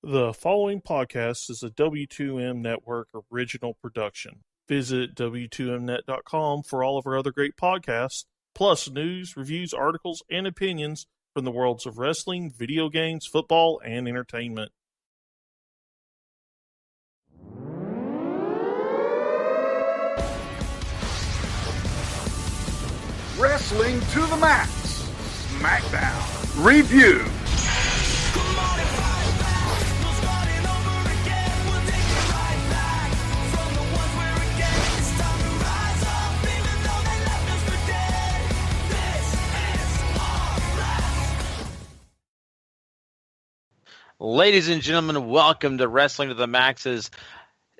The following podcast is a W2M Network original production. Visit W2Mnet.com for all of our other great podcasts, plus news, reviews, articles, and opinions from the worlds of wrestling, video games, football, and entertainment. Wrestling to the Max Smackdown Review. Ladies and gentlemen, welcome to Wrestling to the Max's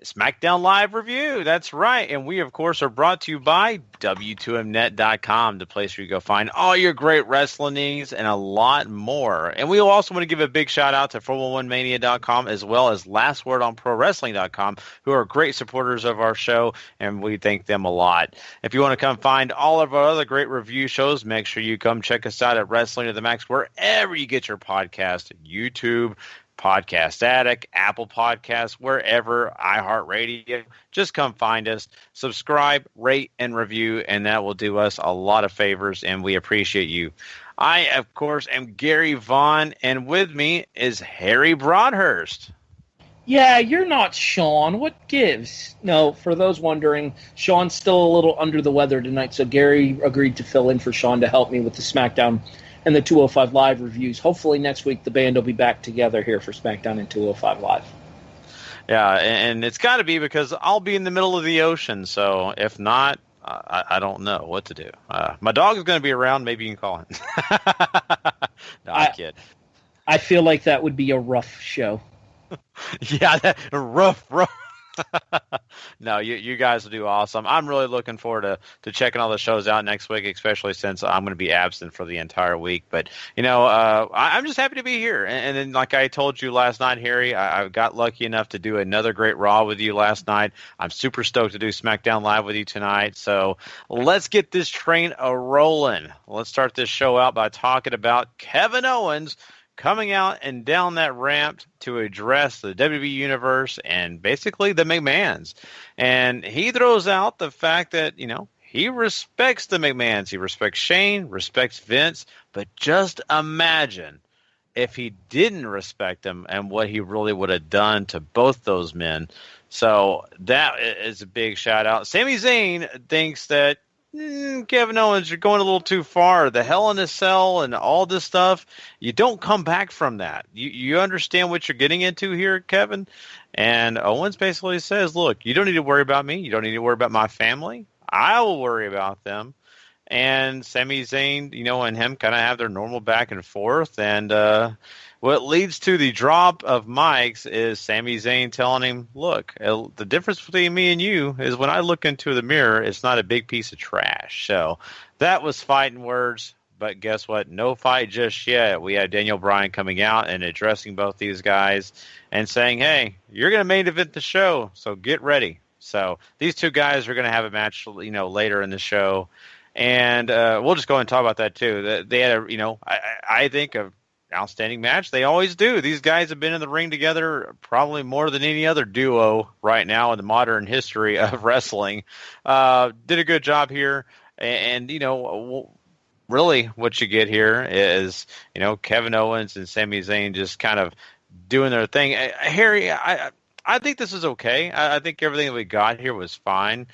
Smackdown Live Review. That's right. And we, of course, are brought to you by W2Mnet.com, the place where you go find all your great wrestling needs and a lot more. And we also want to give a big shout out to 411mania.com as well as lastwordonprowrestling.com, who are great supporters of our show, and we thank them a lot. If you want to come find all of our other great review shows, make sure you come check us out at Wrestling to the Max, wherever you get your podcast, YouTube, Podcast Addict, Apple Podcasts, wherever, iHeartRadio. Just come find us, subscribe, rate, and review, and that will do us a lot of favors, and we appreciate you. I, of course, am Gary Vaughan, and with me is Harry Broadhurst. Yeah, you're not Sean. What gives? No, for those wondering, Sean's still a little under the weather tonight, so Gary agreed to fill in for Sean to help me with the SmackDown and the 205 Live reviews. Hopefully next week the band will be back together here for SmackDown and 205 Live. Yeah, and it's got to be because I'll be in the middle of the ocean, so if not, I don't know what to do. My dog is going to be around. Maybe you can call him. No, I kid. I feel like that would be a rough show. Yeah, rough. No, you guys will do awesome. I'm really looking forward to checking all the shows out next week, especially since I'm going to be absent for the entire week. But, I'm just happy to be here. And then, like I told you last night, Harry, I got lucky enough to do another great Raw with you last night. I'm super stoked to do SmackDown Live with you tonight. So let's get this train a-rolling. Let's start this show out by talking about Kevin Owens coming out and down that ramp to address the WWE Universe and basically the McMahons. And he throws out the fact that, he respects the McMahons. He respects Shane, respects Vince, but just imagine if he didn't respect them and what he really would have done to both those men. So that is a big shout out. Sami Zayn thinks that Kevin Owens, you're going a little too far. The Hell in a Cell and all this stuff, you don't come back from that. You understand what you're getting into here, Kevin? And Owens basically says, look, you don't need to worry about me. You don't need to worry about my family. I will worry about them. And Sami Zayn, and him kind of have their normal back and forth. And what leads to the drop of mics is Sami Zayn telling him, look, the difference between me and you is when I look into the mirror, it's not a big piece of trash. So that was fighting words. But guess what? No fight just yet. We had Daniel Bryan coming out and addressing both these guys and saying, hey, you're going to main event the show, so get ready. So these two guys are going to have a match, later in the show. And we'll just go and talk about that, too. They had I think a outstanding match. They always do. These guys have been in the ring together probably more than any other duo right now in the modern history of wrestling. Did a good job here. And really what you get here is, Kevin Owens and Sami Zayn just kind of doing their thing. Harry, I think this is okay. I think everything that we got here was fine.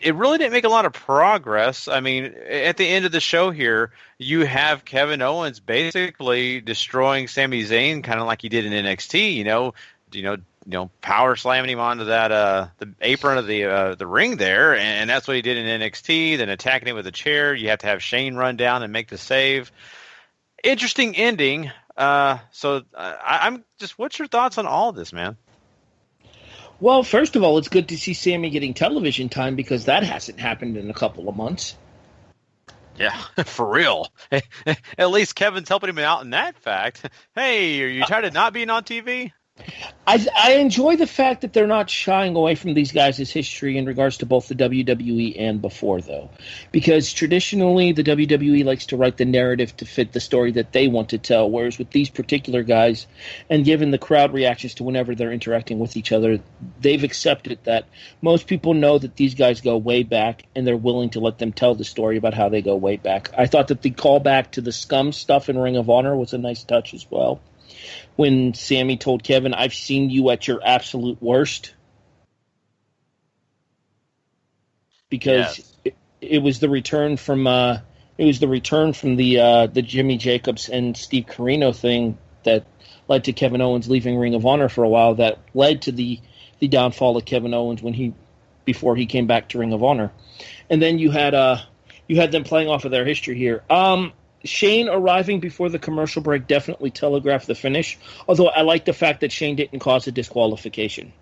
It really didn't make a lot of progress. I mean, at the end of the show here, you have Kevin Owens basically destroying Sami Zayn, kind of like he did in NXT. Power slamming him onto that the apron of the ring there, and that's what he did in NXT. Then attacking him with a chair. You have to have Shane run down and make the save. Interesting ending. I'm just. What's your thoughts on all of this, man? Well, first of all, it's good to see Sami getting television time because that hasn't happened in a couple of months. Yeah, for real. At least Kevin's helping him out in that fact. Hey, are you tired of not being on TV? I enjoy the fact that they're not shying away from these guys' history in regards to both the WWE and before, though. Because traditionally, the WWE likes to write the narrative to fit the story that they want to tell, whereas with these particular guys, and given the crowd reactions to whenever they're interacting with each other, they've accepted that most people know that these guys go way back, and they're willing to let them tell the story about how they go way back. I thought that the callback to the scum stuff in Ring of Honor was a nice touch as well. When Sami told Kevin, "I've seen you at your absolute worst," because it was the return from the Jimmy Jacobs and Steve Corino thing that led to Kevin Owens leaving Ring of Honor for a while. That led to the downfall of Kevin Owens before he came back to Ring of Honor, and then you had them playing off of their history here. Shane arriving before the commercial break definitely telegraphed the finish, although I like the fact that Shane didn't cause a disqualification.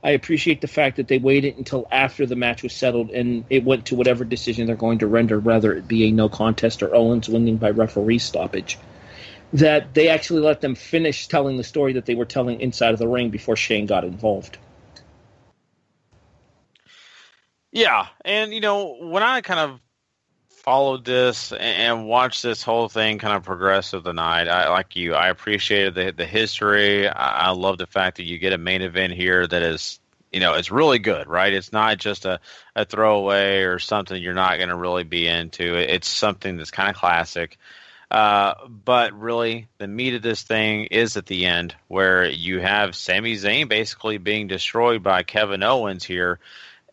I appreciate the fact that they waited until after the match was settled and it went to whatever decision they're going to render, whether it be a no contest or Owens winning by referee stoppage. That they actually let them finish telling the story that they were telling inside of the ring before Shane got involved. Yeah, and when I kind of followed this and watched this whole thing kind of progress of the night, I appreciated the history. I love the fact that you get a main event here that is, it's really good, right? It's not just a throwaway or something you're not going to really be into. It's something that's kind of classic. But really, the meat of this thing is at the end, where you have Sami Zayn basically being destroyed by Kevin Owens here.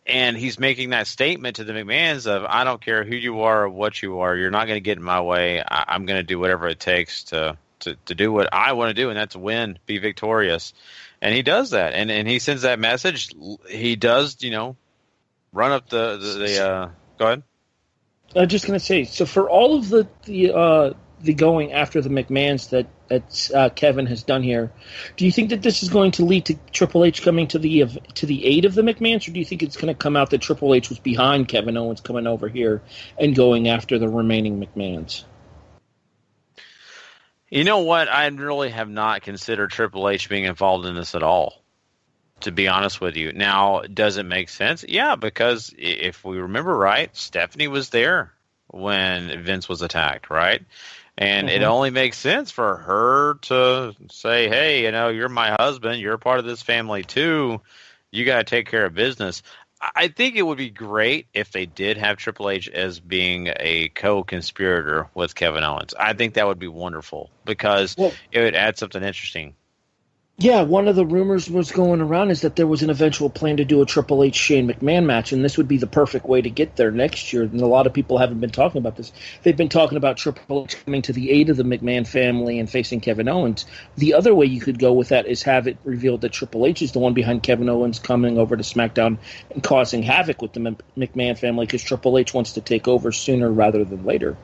And he's making that statement to the McMahons of, I don't care who you are or what you are, you're not going to get in my way. I'm going to do whatever it takes to do what I want to do, and that's win, be victorious. And he does that. And he sends that message. He does, run up the go ahead. I'm just going to say, so for all of the going after the McMahons that Kevin has done here, do you think that this is going to lead to Triple H coming to the aid of the McMahons, or do you think it's going to come out that Triple H was behind Kevin Owens coming over here and going after the remaining McMahons? You know what? I really have not considered Triple H being involved in this at all, to be honest with you. Now, does it make sense? Yeah, because if we remember right, Stephanie was there when Vince was attacked, right? And it only makes sense for her to say, hey, you're my husband. You're a part of this family too. You got to take care of business. I think it would be great if they did have Triple H as being a co-conspirator with Kevin Owens. I think that would be wonderful because it would add something interesting. Yeah, one of the rumors was going around is that there was an eventual plan to do a Triple H Shane McMahon match, and this would be the perfect way to get there next year. And a lot of people haven't been talking about this. They've been talking about Triple H coming to the aid of the McMahon family and facing Kevin Owens. The other way you could go with that is have it revealed that Triple H is the one behind Kevin Owens coming over to SmackDown and causing havoc with the McMahon family because Triple H wants to take over sooner rather than later.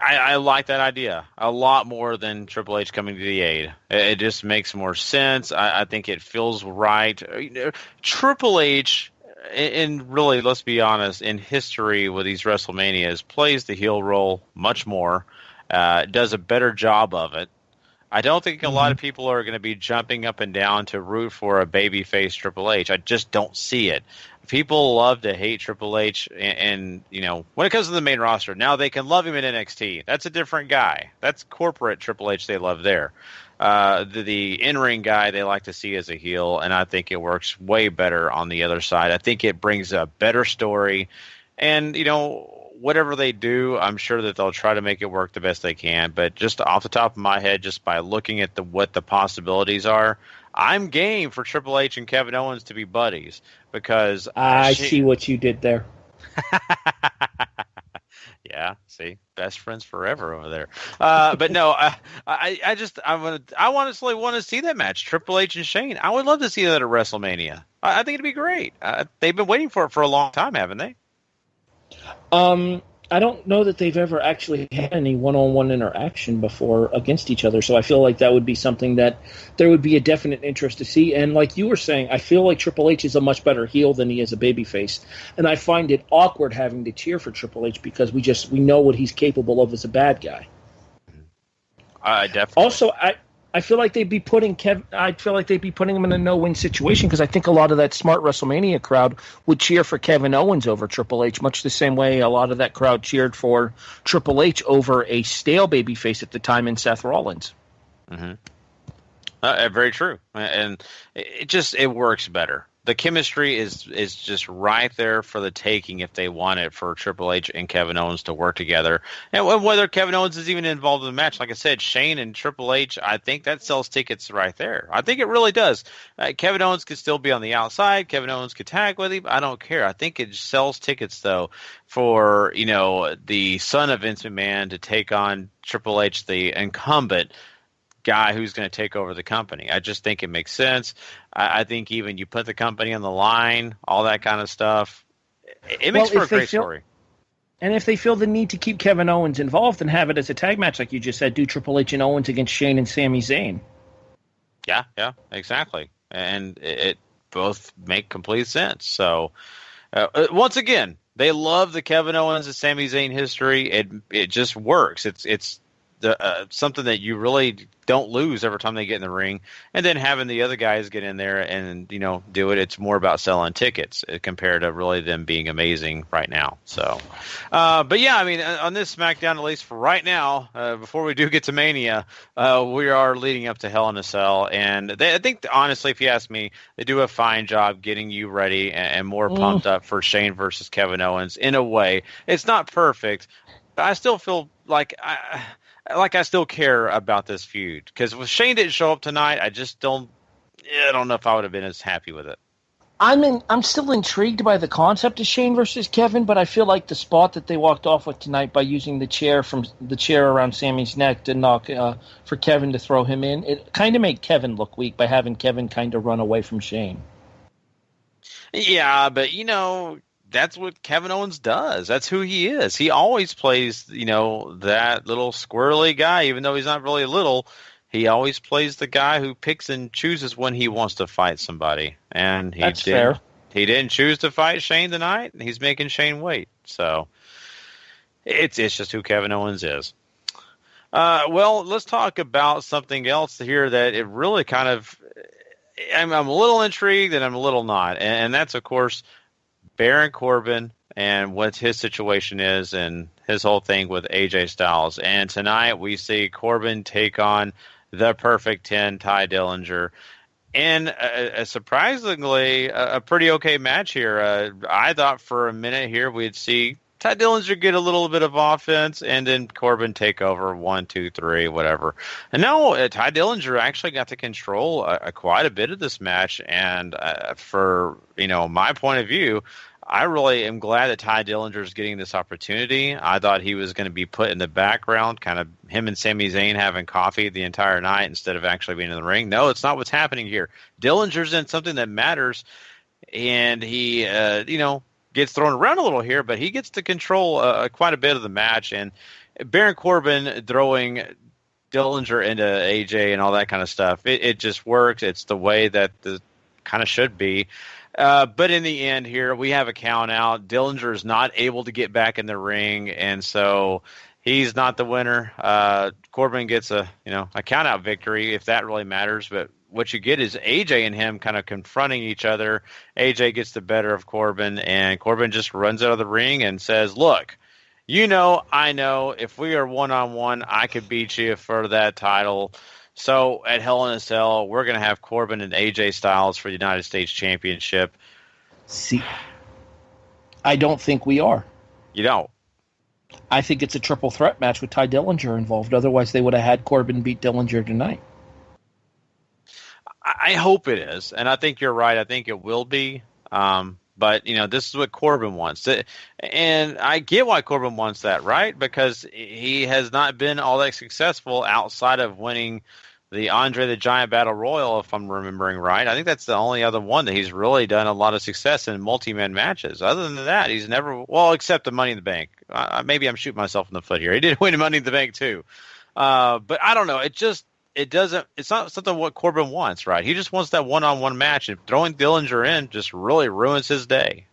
I like that idea a lot more than Triple H coming to the aid. It just makes more sense. I think it feels right. Triple H, and really, let's be honest, in history with these WrestleManias, plays the heel role much more, does a better job of it. I don't think a lot of people are going to be jumping up and down to root for a babyface Triple H. I just don't see it. People love to hate Triple H, and when it comes to the main roster, now they can love him in NXT. That's a different guy. That's corporate Triple H they love there. The in-ring guy they like to see as a heel, and I think it works way better on the other side. I think it brings a better story, and whatever they do, I'm sure that they'll try to make it work the best they can. But just off the top of my head, just by looking at what the possibilities are, I'm game for Triple H and Kevin Owens to be buddies because I see what you did there. Yeah, see, best friends forever over there. But no, I honestly want to see that match, Triple H and Shane. I would love to see that at WrestleMania. I think it'd be great. They've been waiting for it for a long time, haven't they? I don't know that they've ever actually had any one-on-one interaction before against each other, so I feel like that would be something that there would be a definite interest to see. And like you were saying, I feel like Triple H is a much better heel than he is a babyface, and I find it awkward having to cheer for Triple H because we know what he's capable of as a bad guy. Definitely. Also, I feel like they'd be putting him in a no-win situation because I think a lot of that smart WrestleMania crowd would cheer for Kevin Owens over Triple H, much the same way a lot of that crowd cheered for Triple H over a stale babyface at the time in Seth Rollins. Mm-hmm. Very true, and it works better. The chemistry is just right there for the taking if they want it for Triple H and Kevin Owens to work together. And whether Kevin Owens is even involved in the match, like I said, Shane and Triple H, I think that sells tickets right there. I think it really does. Kevin Owens could still be on the outside. Kevin Owens could tag with him. I don't care. I think it sells tickets, though, for the son of Vince McMahon to take on Triple H, the incumbent guy who's going to take over the company. I just think it makes sense. I think even you put the company on the line, all that kind of stuff. It makes for a great story. And if they feel the need to keep Kevin Owens involved and have it as a tag match, like you just said, do Triple H and Owens against Shane and Sami Zayn. Yeah, exactly. And it both make complete sense. So, once again, they love the Kevin Owens and Sami Zayn history. It just works. It's something that you really don't lose every time they get in the ring, and then having the other guys get in there and do it. It's more about selling tickets compared to really them being amazing right now. So, but yeah, I mean, on this SmackDown, at least for right now, before we do get to Mania, we are leading up to Hell in a Cell, and I think honestly, if you ask me, they do a fine job getting you ready and more pumped up for Shane versus Kevin Owens. In a way, it's not perfect, but I still feel like I still care about this feud, because if Shane didn't show up tonight, I don't know if I would have been as happy with it. I'm still intrigued by the concept of Shane versus Kevin, but I feel like the spot that they walked off with tonight by using the chair around Sammy's neck to knock for Kevin to throw him in, it kind of made Kevin look weak by having Kevin kind of run away from Shane. Yeah, but that's what Kevin Owens does. That's who he is. He always plays, that little squirrely guy, even though he's not really little. He always plays the guy who picks and chooses when he wants to fight somebody. And that's fair. He didn't choose to fight Shane tonight, and he's making Shane wait. So it's just who Kevin Owens is. Well, let's talk about something else here that it really kind of I'm a little intrigued and I'm a little not. And that's, of course, Baron Corbin and what his situation is and his whole thing with AJ Styles. And tonight we see Corbin take on the Perfect 10, Ty Dillinger, in a surprisingly a pretty okay match here. I thought for a minute here we'd see Ty Dillinger get a little bit of offense and then Corbin take over 1, 2, 3, whatever. And no, Ty Dillinger actually got to control quite a bit of this match. And for my point of view, I really am glad that Ty Dillinger is getting this opportunity. I thought he was going to be put in the background, kind of him and Sami Zayn having coffee the entire night instead of actually being in the ring. No, it's not what's happening here. Dillinger's in something that matters, and he, gets thrown around a little here, but he gets to control quite a bit of the match. And Baron Corbin throwing Dillinger into AJ and all that kind of stuff, it just works. It's the way that the kind of should be. But in the end here, we have a count out. Dillinger is not able to get back in the ring, and so he's not the winner. Corbin gets a count out victory, if that really matters. But what you get is AJ and him kind of confronting each other. AJ gets the better of Corbin, and Corbin just runs out of the ring and says, look, I know if we are one-on-one, I could beat you for that title. So at Hell in a Cell, we're going to have Corbin and AJ Styles for the United States Championship. See, I don't think we are. You don't? I think it's a triple threat match with Ty Dillinger involved. Otherwise, they would have had Corbin beat Dillinger tonight. I hope it is, and I think you're right. I think it will be. But, this is what Corbin wants. And I get why Corbin wants that, right? Because he has not been all that successful outside of winning the Andre the Giant Battle Royal, if I'm remembering right. I think that's the only other one that he's really done a lot of success in multi-man matches. Other than that, he's never – well, except the Money in the Bank. Maybe I'm shooting myself in the foot here. He did win Money in the Bank too. But I don't know. It's not something what Corbin wants, right? He just wants that one-on-one match, and throwing Dillinger in just really ruins his day.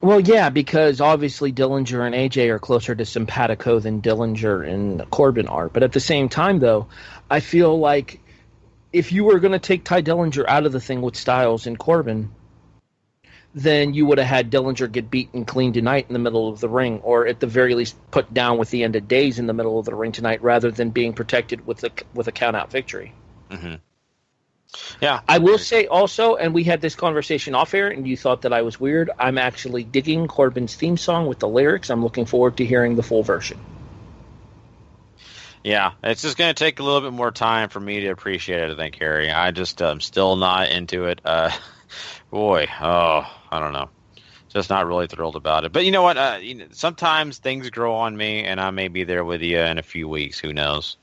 Well, yeah, because obviously Dillinger and AJ are closer to simpatico than Dillinger and Corbin are. But at the same time, though, I feel like if you were going to take Ty Dillinger out of the thing with Styles and Corbin, then you would have had Dillinger get beaten clean tonight in the middle of the ring, or at the very least put down with the end of days in the middle of the ring tonight, rather than being protected with a count-out victory. Mm-hmm. Yeah. I will say also, and we had this conversation off air, and you thought that I was weird, I'm actually digging Corbin's theme song with the lyrics. I'm looking forward to hearing the full version. Yeah, it's just going to take a little bit more time for me to appreciate it, I think, Harry. I just am still not into it. I don't know. Just not really thrilled about it. But you know what? Sometimes things grow on me, and I may be there with you in a few weeks. Who knows?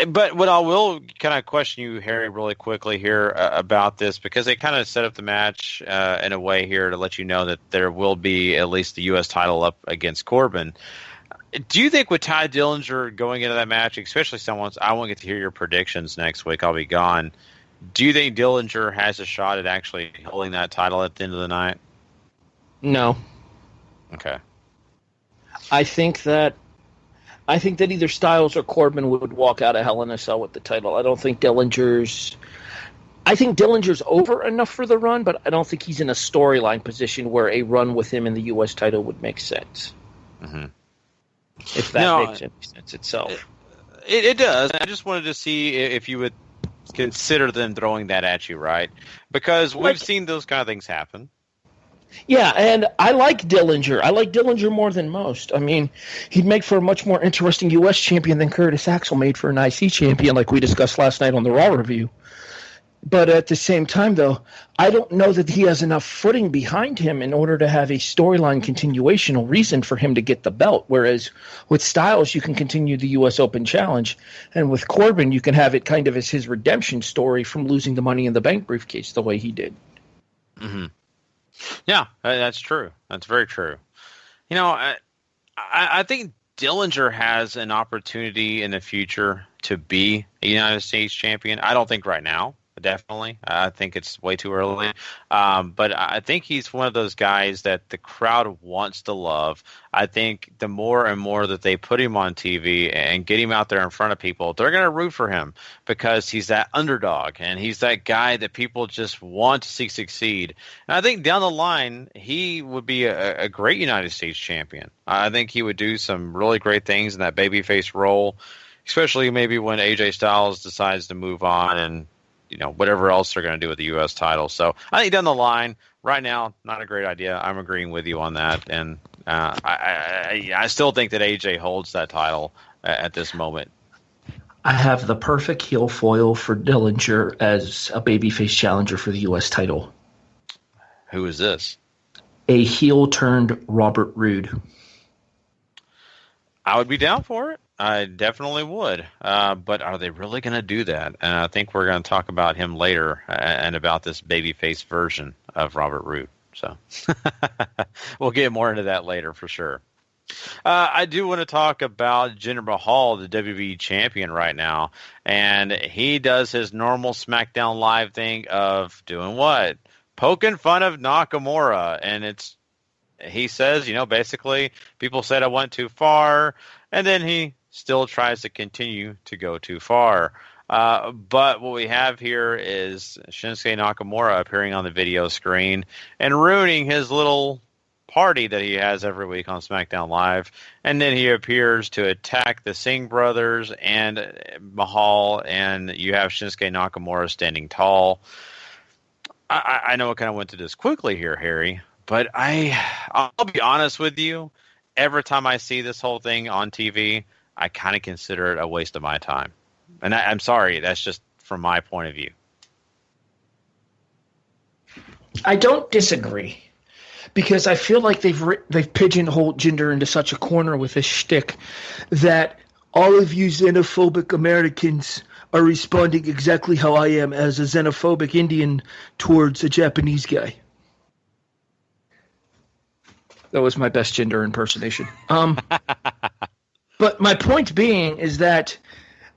But what I will kind of question you, Harry, really quickly here about this, because they kind of set up the match in a way here to let you know that there will be at least the U.S. title up against Corbin. Do you think with Ty Dillinger going into that match, especially I won't get to hear your predictions next week, I'll be gone. Do you think Dillinger has a shot at actually holding that title at the end of the night? No. Okay. I think that either Styles or Corbin would walk out of Hell in a Cell with the title. I think Dillinger's over enough for the run, but I don't think he's in a storyline position where a run with him in the U.S. title would make sense. Mm-hmm. If that makes any sense itself. It does. I just wanted to see if you would consider them throwing that at you, right? Because we've seen those kind of things happen. Yeah, and I like Dillinger. I like Dillinger more than most. I mean, he'd make for a much more interesting U.S. champion than Curtis Axel made for an IC champion, like we discussed last night on the Raw review. But at the same time, though, I don't know that he has enough footing behind him in order to have a storyline continuational reason for him to get the belt. Whereas with Styles, you can continue the U.S. Open Challenge. And with Corbin, you can have it kind of as his redemption story from losing the Money in the Bank briefcase the way he did. Mm-hmm. Yeah, that's true. That's very true. You know, I think Dillinger has an opportunity in the future to be a United States champion. I don't think right now. Definitely. I think it's way too early. But I think he's one of those guys that the crowd wants to love. I think the more and more that they put him on TV and get him out there in front of people, they're going to root for him because he's that underdog and he's that guy that people just want to see succeed. And I think down the line, he would be a great United States champion. I think he would do some really great things in that babyface role, especially maybe when AJ Styles decides to move on and whatever else they're going to do with the U.S. title. So I think down the line, right now, not a great idea. I'm agreeing with you on that. And I still think that AJ holds that title at this moment. I have the perfect heel foil for Dillinger as a babyface challenger for the U.S. title. Who is this? A heel turned Robert Roode. I would be down for it. I definitely would. But are they really going to do that? And I think we're going to talk about him later and about this babyface version of Robert Roode. So we'll get more into that later for sure. I do want to talk about Jinder Mahal, the WWE champion right now. And he does his normal SmackDown Live thing of doing what? Poking fun of Nakamura. And he says, basically people said I went too far. And then he still tries to continue to go too far. But what we have here is Shinsuke Nakamura appearing on the video screen and ruining his little party that he has every week on SmackDown Live. And then he appears to attack the Singh brothers and Mahal, and you have Shinsuke Nakamura standing tall. I know I kind of went through this quickly here, Harry, but I'll be honest with you. Every time I see this whole thing on TV, I kind of consider it a waste of my time. And I'm sorry, that's just from my point of view. I don't disagree, because I feel like they've pigeonholed Jinder into such a corner with this shtick that all of you xenophobic Americans are responding exactly how I am as a xenophobic Indian towards a Japanese guy. That was my best Jinder impersonation. But my point being is that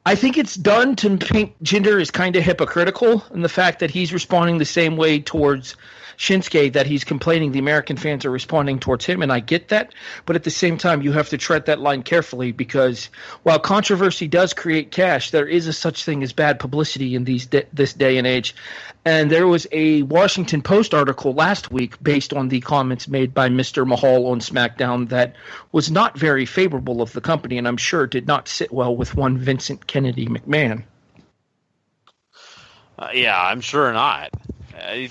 I think it's done to paint Jinder as kind of hypocritical in the fact that he's responding the same way towards Shinsuke that he's complaining the American fans are responding towards him, and I get that. But at the same time, you have to tread that line carefully because while controversy does create cash, there is a such thing as bad publicity in this day and age. And there was a Washington Post article last week based on the comments made by Mr. Mahal on SmackDown that was not very favorable of the company, and I'm sure did not sit well with one Vincent Kennedy McMahon. Yeah, I'm sure not.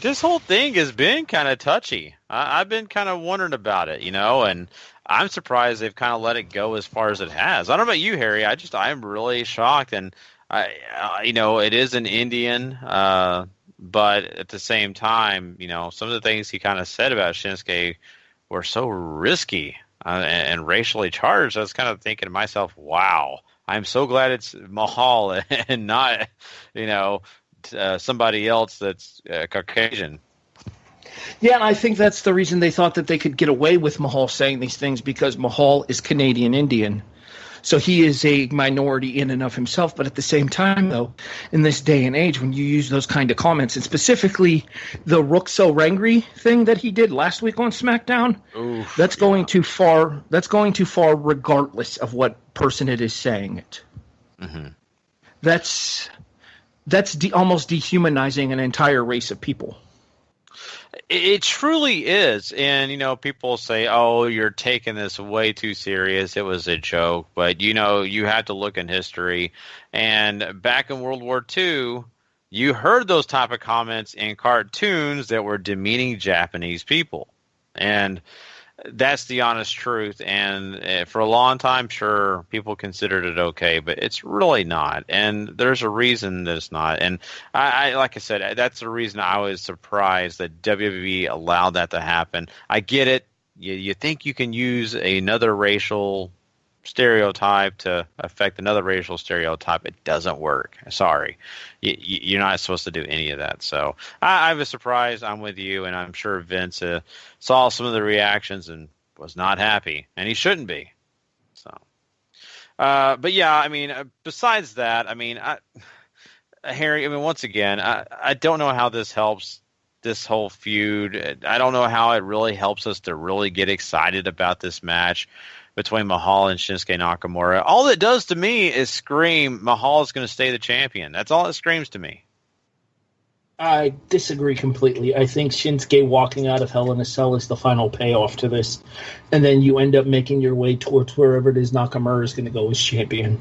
This whole thing has been kind of touchy. I've been kind of wondering about it, and I'm surprised they've kind of let it go as far as it has. I don't know about you, Harry. I'm really shocked, and it is an Indian, but at the same time, some of the things he kind of said about Shinsuke were so risky and racially charged. I was kind of thinking to myself, wow, I'm so glad it's Mahal and not, somebody else that's Caucasian. Yeah, and I think that's the reason they thought that they could get away with Mahal saying these things because Mahal is Canadian Indian. So he is a minority in and of himself. But at the same time, though, in this day and age, when you use those kind of comments, and specifically the Rook So Rangry thing that he did last week on SmackDown, that's going too far. That's going too far regardless of what person it is saying it. Mm-hmm. That's almost dehumanizing an entire race of people. It truly is. And, people say, oh, you're taking this way too serious. It was a joke. But, you have to look in history. And back in World War II, you heard those type of comments in cartoons that were demeaning Japanese people. And that's the honest truth. And for a long time, sure, people considered it okay, but it's really not. And there's a reason that it's not. And I like I said, that's the reason I was surprised that WWE allowed that to happen. I get it. You think you can use another racial stereotype to affect another racial stereotype. It doesn't work. Sorry. You're not supposed to do any of that. So I was surprised. I'm with you, and I'm sure Vince saw some of the reactions and was not happy, and he shouldn't be. So, but yeah, besides that, Harry, once again, I don't know how this helps this whole feud. I don't know how it really helps us to really get excited about this match between Mahal and Shinsuke Nakamura. All it does to me is scream Mahal is going to stay the champion. That's all it screams to me. I disagree completely. I think Shinsuke walking out of Hell in a Cell is the final payoff to this. And then you end up making your way towards wherever it is Nakamura is going to go as champion.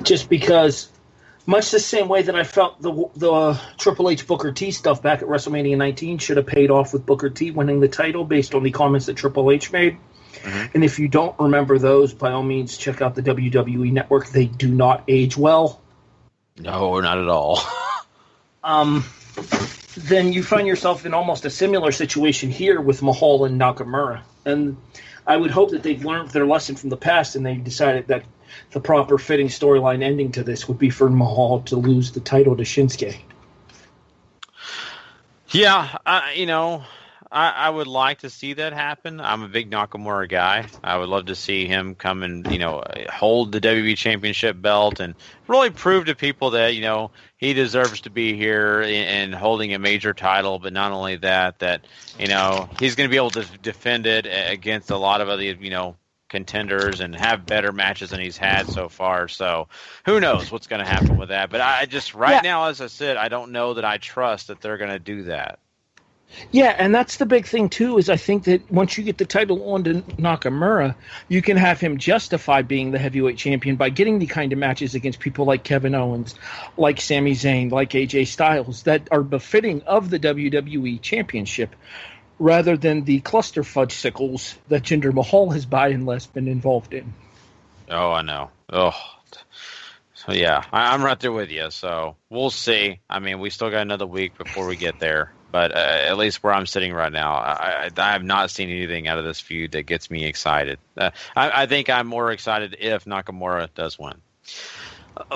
Just because, much the same way that I felt the Triple H Booker T stuff back at WrestleMania 19 should have paid off with Booker T winning the title based on the comments that Triple H made. Mm-hmm. And if you don't remember those, by all means, check out the WWE Network. They do not age well. No, not at all. Then you find yourself in almost a similar situation here with Mahal and Nakamura. And I would hope that they've learned their lesson from the past and they decided that the proper fitting storyline ending to this would be for Mahal to lose the title to Shinsuke. Yeah, I would like to see that happen. I'm a big Nakamura guy. I would love to see him come and, hold the WWE Championship belt and really prove to people that, he deserves to be here and holding a major title. But not only that, he's going to be able to defend it against a lot of other, contenders and have better matches than he's had so far. So who knows what's going to happen with that. But I just now, as I said, I don't know that I trust that they're going to do that. Yeah, and that's the big thing, too, is I think that once you get the title on to Nakamura, you can have him justify being the heavyweight champion by getting the kind of matches against people like Kevin Owens, like Sami Zayn, like AJ Styles, that are befitting of the WWE Championship, rather than the cluster fudgesicles that Jinder Mahal has by and large been involved in. Oh, I know. Oh, so yeah, I'm right there with you. So we'll see. We still got another week before we get there. But at least where I'm sitting right now, I have not seen anything out of this feud that gets me excited. I think I'm more excited if Nakamura does win.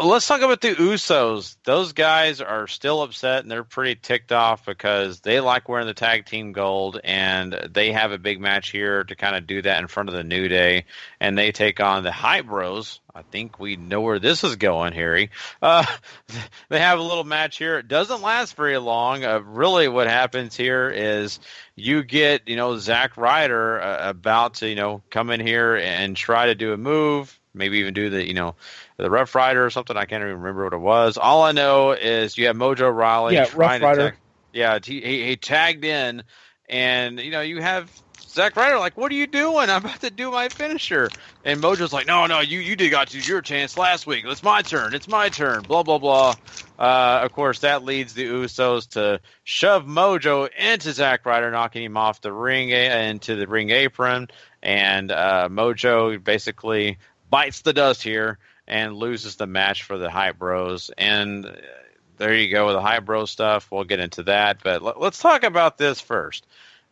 Let's talk about the Usos. Those guys are still upset, and they're pretty ticked off because they like wearing the tag team gold, and they have a big match here to kind of do that in front of the New Day, and they take on the Hype Bros. I think we know where this is going, Harry. They have a little match here. It doesn't last very long. Really what happens here is you get, Zack Ryder about to, come in here and try to do a move, maybe even do the Rough Rider or something. I can't even remember what it was. All I know is you have Mojo Rawley. Yeah, Rough Rider. He tagged in, and, you have Zack Ryder like, what are you doing? I'm about to do my finisher. And Mojo's like, no, you got your chance last week. It's my turn. Blah, blah, blah. Of course, that leads the Usos to shove Mojo into Zack Ryder, knocking him off the ring, into the ring apron. And Mojo basically bites the dust here and loses the match for the Hype Bros. And there you go with the Hype Bros stuff. We'll get into that. But let's talk about this first.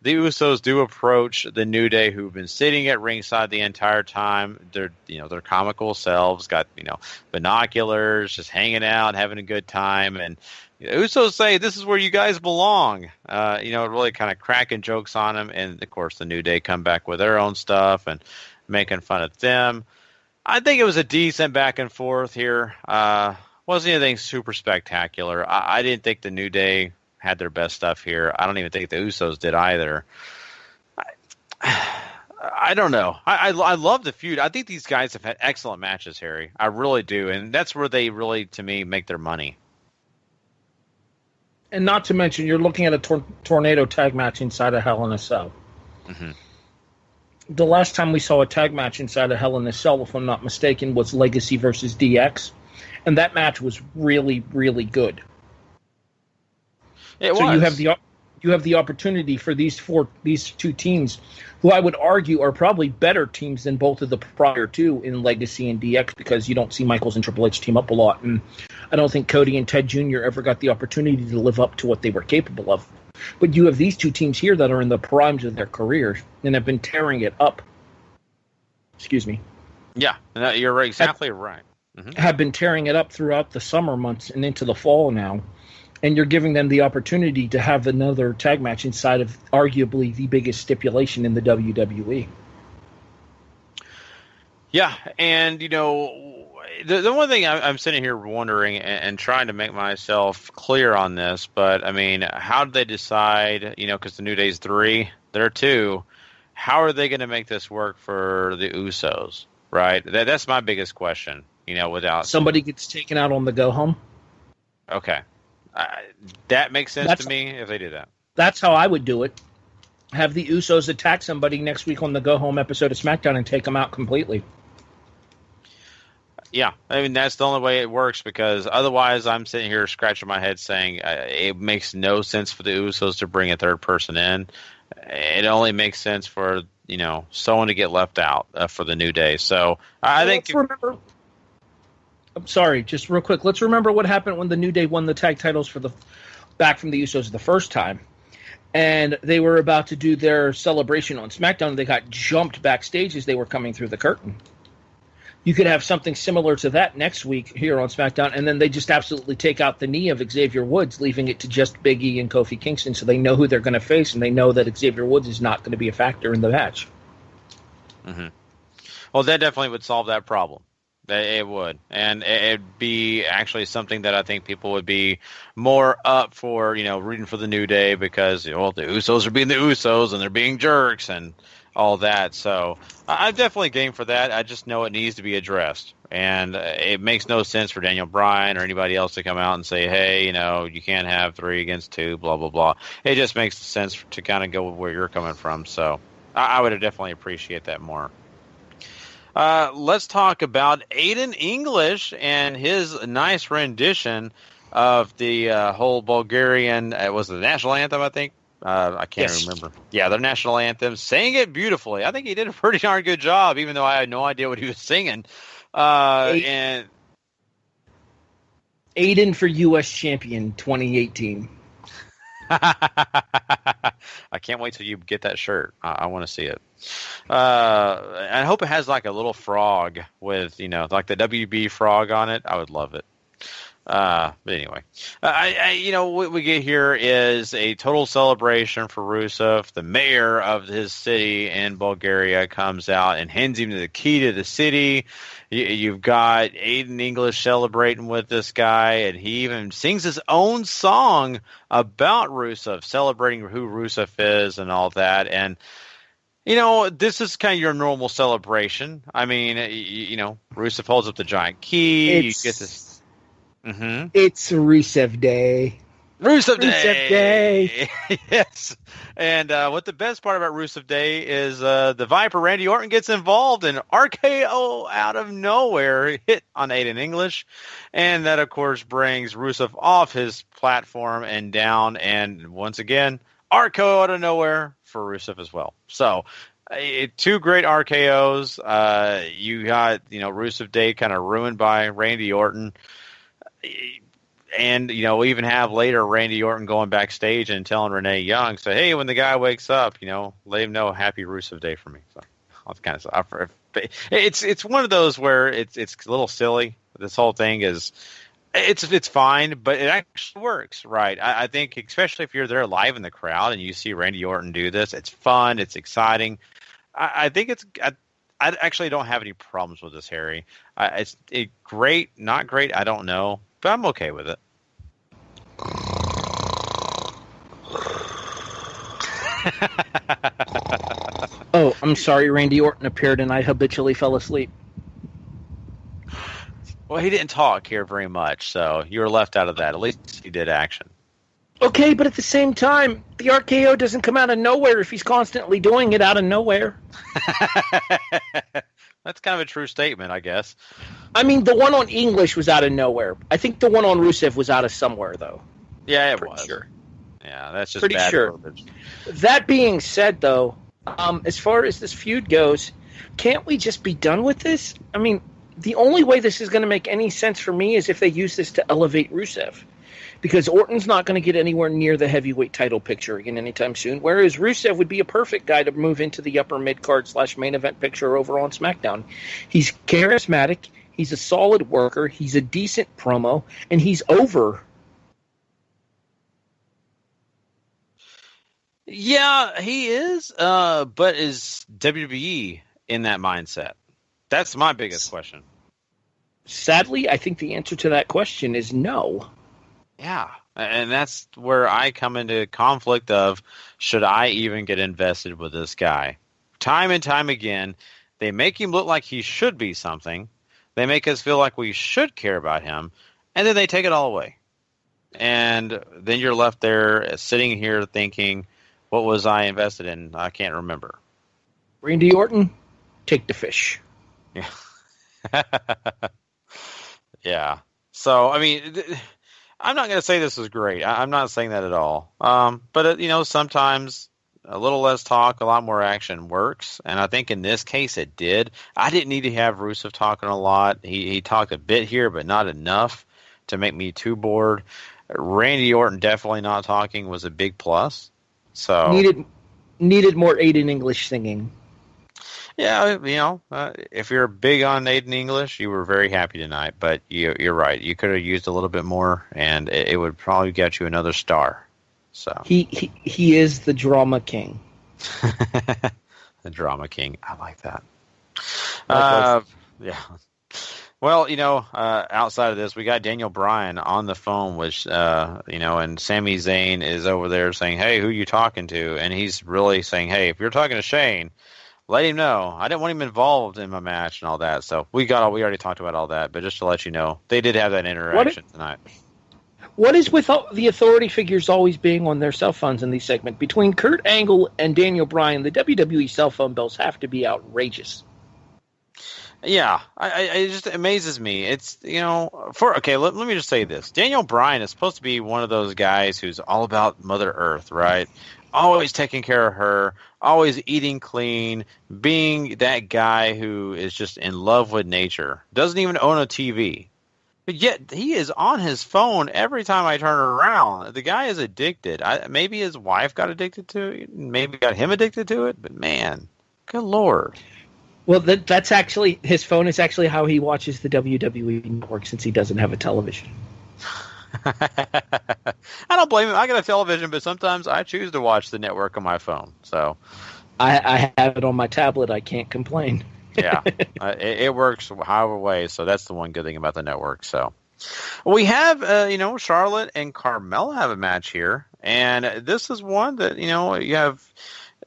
The Usos do approach the New Day, who've been sitting at ringside the entire time. They're, their comical selves, got, binoculars, just hanging out, having a good time. And the Usos say, this is where you guys belong. Really kind of cracking jokes on them. And, of course, the New Day come back with their own stuff and making fun of them. I think it was a decent back and forth here. Wasn't anything super spectacular. I didn't think the New Day had their best stuff here. I don't even think the Usos did either. I don't know. I love the feud. I think these guys have had excellent matches, Harry. I really do. And that's where they really, to me, make their money. And not to mention, you're looking at a tornado tag match inside of Hell in a Cell. Mm-hmm. The last time we saw a tag match inside of Hell in a Cell, if I'm not mistaken, was Legacy versus DX. And that match was really, really good. You have the opportunity for these two teams, who I would argue are probably better teams than both of the prior two in Legacy and DX, because you don't see Michaels and Triple H team up a lot, and I don't think Cody and Ted Jr. ever got the opportunity to live up to what they were capable of. But you have these two teams here that are in the primes of their careers and have been tearing it up. Excuse me. Yeah, you're exactly right. Mm-hmm. Have been tearing it up throughout the summer months and into the fall now. And you're giving them the opportunity to have another tag match inside of arguably the biggest stipulation in the WWE. Yeah, and, the one thing I'm sitting here wondering and trying to make myself clear on this, but, I mean, how did they decide, because the New Day's 3, they're 2, how are they going to make this work for the Usos, right? That's my biggest question, without... Somebody gets taken out on the go-home? Okay. That makes sense to me if they do that. That's how I would do it. Have the Usos attack somebody next week on the go-home episode of SmackDown and take them out completely. Yeah, I mean, that's the only way it works, because otherwise I'm sitting here scratching my head saying it makes no sense for the Usos to bring a third person in. It only makes sense for, someone to get left out for the New Day. So I think... I'm sorry, just real quick. Let's remember what happened when the New Day won the tag titles back from the Usos the first time. And they were about to do their celebration on SmackDown. They got jumped backstage as they were coming through the curtain. You could have something similar to that next week here on SmackDown, and then they just absolutely take out the knee of Xavier Woods, leaving it to just Big E and Kofi Kingston, so they know who they're going to face, and they know that Xavier Woods is not going to be a factor in the match. Mm-hmm. Well, that definitely would solve that problem. It would. And it'd be actually something that I think people would be more up for, rooting for the New Day, because, the Usos are being the Usos and they're being jerks and all that. So I'm definitely game for that. I just know it needs to be addressed. And it makes no sense for Daniel Bryan or anybody else to come out and say, hey, you can't have 3 against 2, blah, blah, blah. It just makes sense to kind of go where you're coming from. So I would definitely appreciate that more. Let's talk about Aiden English and his nice rendition of the whole Bulgarian, it was the national anthem, I think. I can't remember. Yeah, their national anthem, saying it beautifully. I think he did a pretty darn good job, even though I had no idea what he was singing. And Aiden for U.S. champion 2018. I can't wait till you get that shirt. I want to see it. I hope it has like a little frog with, like the WB frog on it. I would love it. But anyway, what we get here is a total celebration for Rusev. The mayor of his city in Bulgaria comes out and hands him the key to the city. You've got Aiden English celebrating with this guy, and he even sings his own song about Rusev, celebrating who Rusev is and all that. And this is kind of your normal celebration. I mean, Rusev holds up the giant key. You get this. Mm-hmm. It's Rusev Day. Rusev Day. Yes. And what the best part about Rusev Day is the Viper Randy Orton gets involved in RKO out of nowhere, hit on Aiden English. And that, of course, brings Rusev off his platform and down. And once again, RKO out of nowhere for Rusev as well. So two great RKOs. You got, Rusev Day kind of ruined by Randy Orton. And, we even have later Randy Orton going backstage and telling Renee Young, say, hey, when the guy wakes up, let him know happy Rusev Day for me. So that's kind of stuff. It's one of those where it's a little silly. This whole thing is it's fine, but it actually works, right? I think especially if you're there live in the crowd and you see Randy Orton do this, it's fun, it's exciting. I think it's I actually don't have any problems with this, Harry. It's great, not great, I don't know. But I'm okay with it. Oh, I'm sorry. Randy Orton appeared and I habitually fell asleep. Well, he didn't talk here very much, so you were left out of that. At least he did action. Okay, but at the same time, the RKO doesn't come out of nowhere if he's constantly doing it out of nowhere. That's kind of a true statement, I guess. I mean, the one on English was out of nowhere. I think the one on Rusev was out of somewhere, though. Yeah, it Pretty was. Sure. Yeah, that's just pretty bad sure. verbiage. That being said, though, as far as this feud goes, can't we just be done with this? I mean, the only way this is going to make any sense for me is if they use this to elevate Rusev. Because Orton's not going to get anywhere near the heavyweight title picture again anytime soon, whereas Rusev would be a perfect guy to move into the upper mid-card / main event picture over on SmackDown. He's charismatic, he's a solid worker, he's a decent promo, and he's over. Yeah, he is, but is WWE in that mindset? That's my biggest question. Sadly, I think the answer to that question is no. Yeah, and that's where I come into conflict of, should I even get invested with this guy? Time and time again, they make him look like he should be something. They make us feel like we should care about him, and then they take it all away. And then you're left there sitting here thinking, what was I invested in? I can't remember. Randy Orton, take the fish. Yeah. Yeah. So, I mean, I'm not going to say this is great. I'm not saying that at all. But, sometimes a little less talk, a lot more action works. And I think in this case it did. I didn't need to have Rusev talking a lot. He talked a bit here, but not enough to make me too bored. Randy Orton definitely not talking was a big plus. So needed more Aiden English singing. Yeah, if you're big on Aiden English, you were very happy tonight. But you're right. You could have used a little bit more, and it would probably get you another star. So he is the drama king. The drama king. I like that. Yeah. Well, outside of this, we got Daniel Bryan on the phone, which, and Sami Zayn is over there saying, hey, who you talking to? And he's really saying, hey, if you're talking to Shane, let him know. I didn't want him involved in my match and all that. So we already talked about all that. But just to let you know, they did have that interaction tonight. What is with the authority figures always being on their cell phones in these segments? Between Kurt Angle and Daniel Bryan, the WWE cell phone bills have to be outrageous. Yeah, it just amazes me. It's, let me just say this. Daniel Bryan is supposed to be one of those guys who's all about Mother Earth, right? Always taking care of her, always eating clean, being that guy who is just in love with nature. Doesn't even own a TV. But yet he is on his phone every time I turn around. The guy is addicted. Maybe his wife got addicted to it. Maybe got him addicted to it. But man, good Lord. Well, that's actually, his phone is actually how he watches the WWE Network since he doesn't have a television. I don't blame him. I got a television, but sometimes I choose to watch the network on my phone. So I have it on my tablet. I can't complain. Yeah, it works however way. So that's the one good thing about the network. So we have, Charlotte and Carmella have a match here, and this is one that you have,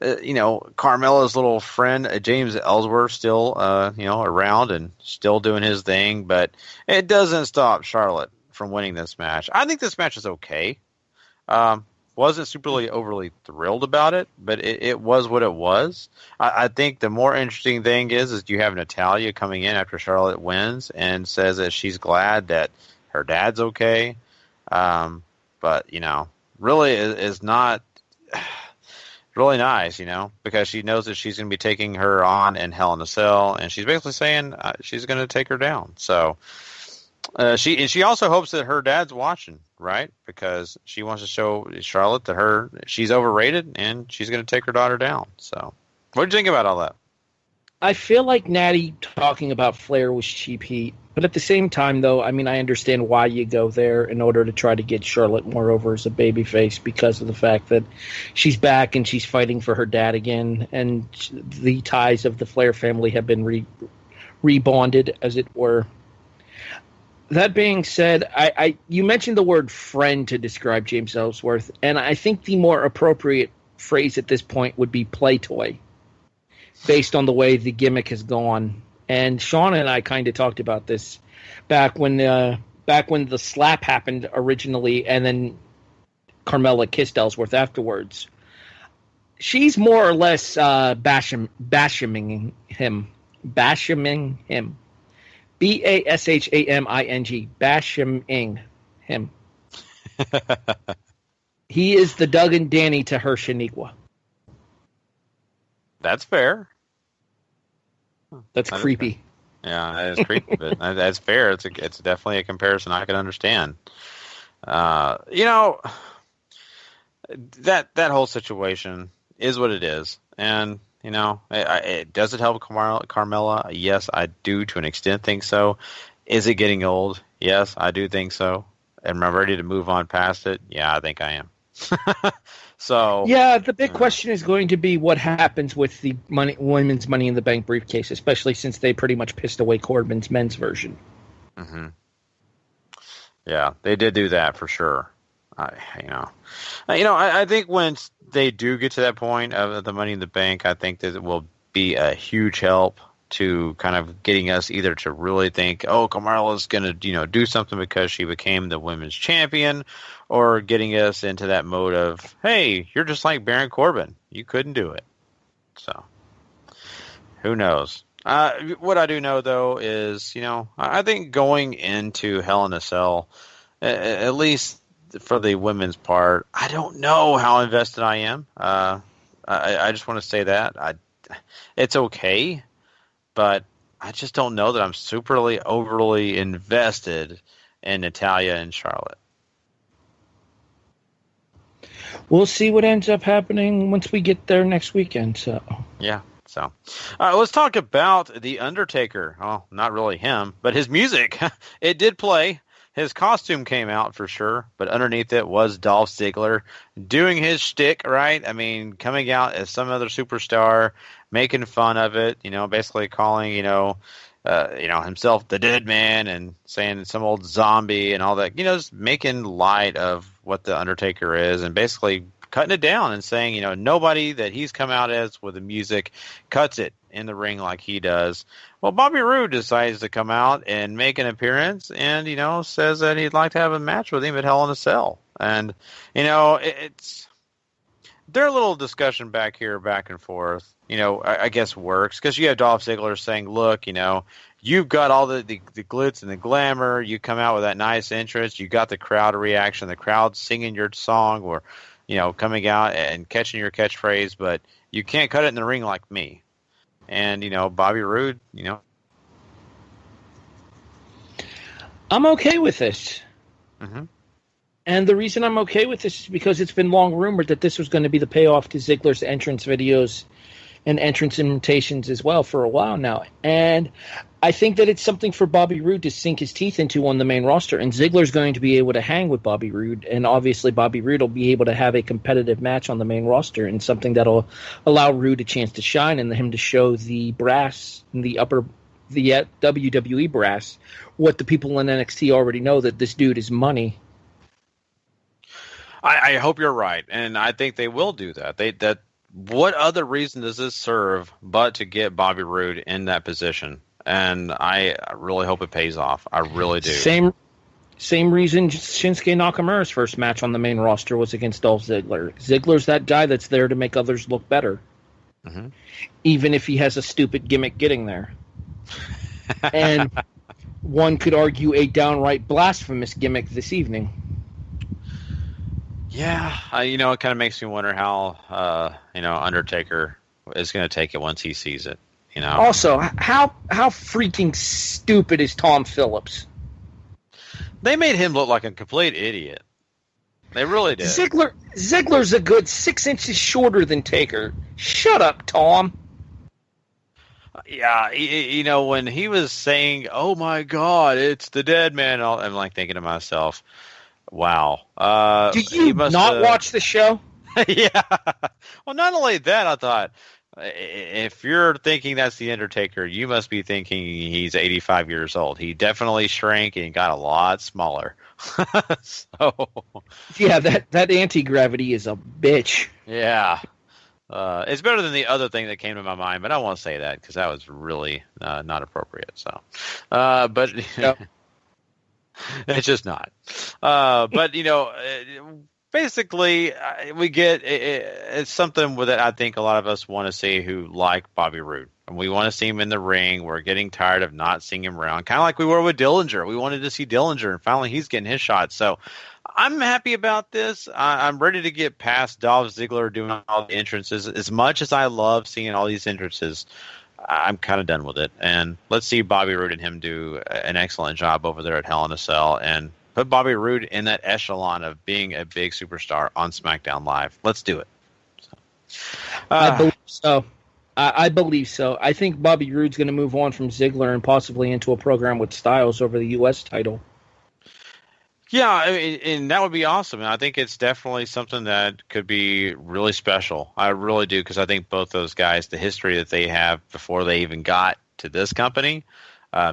Carmella's little friend James Ellsworth still, around and still doing his thing, but it doesn't stop Charlotte from winning this match. I think this match is okay. Wasn't superly overly thrilled about it, but it was what it was. I think the more interesting thing is you have Natalya coming in after Charlotte wins and says that she's glad that her dad's okay. But, really is not really nice, because she knows that she's going to be taking her on in Hell in a Cell, and she's basically saying she's going to take her down. So she also hopes that her dad's watching, right? Because she wants to show Charlotte that she's overrated and she's going to take her daughter down. So, what do you think about all that? I feel like Natty talking about Flair was cheap heat, but at the same time, though, I mean, I understand why you go there in order to try to get Charlotte more over as a babyface because of the fact that she's back and she's fighting for her dad again, and the ties of the Flair family have been rebonded, as it were. That being said, you mentioned the word friend to describe James Ellsworth, and I think the more appropriate phrase at this point would be play toy, based on the way the gimmick has gone. And Sean and I kind of talked about this back when the slap happened originally, and then Carmella kissed Ellsworth afterwards. She's more or less bashing him. Bashaming, bashing him. He is the Doug and Danny to her Shaniqua. That's fair. That's creepy. Yeah, that is creepy, but that's fair. It's definitely a comparison I can understand. That whole situation is what it is, and does it help Carmella? Yes, I do to an extent think so. Is it getting old? Yes, I do think so. Am I ready to move on past it? Yeah, I think I am. So yeah, the big question is going to be what happens with the women's Money in the Bank briefcase, especially since they pretty much pissed away Corbin's men's version. Mm-hmm. Yeah, they did do that for sure. I think when they do get to that point of the Money in the Bank, I think that it will be a huge help to kind of getting us either to really think, oh, Carmella's going to, do something because she became the women's champion, or getting us into that mode of, hey, you're just like Baron Corbin. You couldn't do it. So, who knows? What I do know, though, is, I think going into Hell in a Cell, at least for the women's part, I don't know how invested I am. I just want to say that. It's okay. But I just don't know that I'm superly overly invested in Natalya and Charlotte. We'll see what ends up happening once we get there next weekend. So yeah. So let's talk about The Undertaker. Well, not really him, but his music. It did play. His costume came out for sure, but underneath it was Dolph Ziggler doing his shtick, right? I mean, coming out as some other superstar, making fun of it, basically calling, himself the dead man and saying some old zombie and all that, just making light of what the Undertaker is and basically cutting it down and saying, nobody that he's come out as with the music cuts it in the ring like he does. Well, Bobby Roode decides to come out and make an appearance and, says that he'd like to have a match with him at Hell in a Cell. And, it's their little discussion back and forth, I guess works because you have Dolph Ziggler saying, look, you've got all the glitz and the glamour. You come out with that nice entrance. You got the crowd reaction, the crowd singing your song or, coming out and catching your catchphrase, but you can't cut it in the ring like me. And, Bobby Roode, I'm okay with this. Mm-hmm. And the reason I'm okay with this is because it's been long rumored that this was going to be the payoff to Ziggler's entrance videos and entrance invitations as well for a while now. And I think that it's something for Bobby Roode to sink his teeth into on the main roster. And Ziggler's going to be able to hang with Bobby Roode. And obviously Bobby Roode will be able to have a competitive match on the main roster and something that'll allow Roode a chance to shine and him to show the brass in the WWE brass what the people in NXT already know, that this dude is money. I hope you're right, and I think they will do that. What other reason does this serve but to get Bobby Roode in that position? And I really hope it pays off. I really do. Same reason Shinsuke Nakamura's first match on the main roster was against Dolph Ziggler. Ziggler's that guy that's there to make others look better, even if he has a stupid gimmick getting there. And one could argue a downright blasphemous gimmick this evening. Yeah, it kind of makes me wonder how, Undertaker is going to take it once he sees it. Also, how freaking stupid is Tom Phillips? They made him look like a complete idiot. They really did. Ziggler's a good 6 inches shorter than Taker. Shut up, Tom. Yeah, when he was saying, "Oh my God, it's the dead man," I'm like thinking to myself, wow. Do you not watch the show? Yeah. Well, not only that, I thought, if you're thinking that's the Undertaker, you must be thinking he's 85 years old. He definitely shrank and got a lot smaller. So, yeah, that anti-gravity is a bitch. Yeah. It's better than the other thing that came to my mind, but I won't say that because that was really not appropriate. So, but Yep. It's just not. But basically, we get it's something that I think a lot of us want to see who like Bobby Roode. And we want to see him in the ring. We're getting tired of not seeing him around, kind of like we were with Dillinger. We wanted to see Dillinger, and finally he's getting his shot. So I'm happy about this. I'm ready to get past Dolph Ziggler doing all the entrances. As much as I love seeing all these entrances, I'm kind of done with it. And let's see Bobby Roode and him do an excellent job over there at Hell in a Cell and put Bobby Roode in that echelon of being a big superstar on SmackDown Live. Let's do it. I believe so. I believe so. I think Bobby Roode's going to move on from Ziggler and possibly into a program with Styles over the U.S. title. Yeah, and that would be awesome. And I think it's definitely something that could be really special. I really do, because I think both those guys, the history that they have before they even got to this company,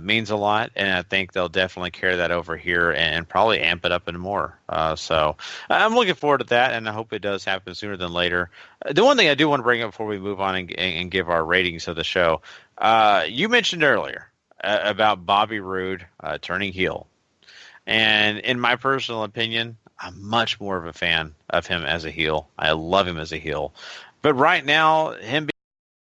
means a lot. And I think they'll definitely carry that over here and probably amp it up and more. So I'm looking forward to that, and I hope it does happen sooner than later. The one thing I do want to bring up before we move on and give our ratings of the show, you mentioned earlier about Bobby Roode turning heel. And in my personal opinion, I'm much more of a fan of him as a heel. I love him as a heel. But right now, him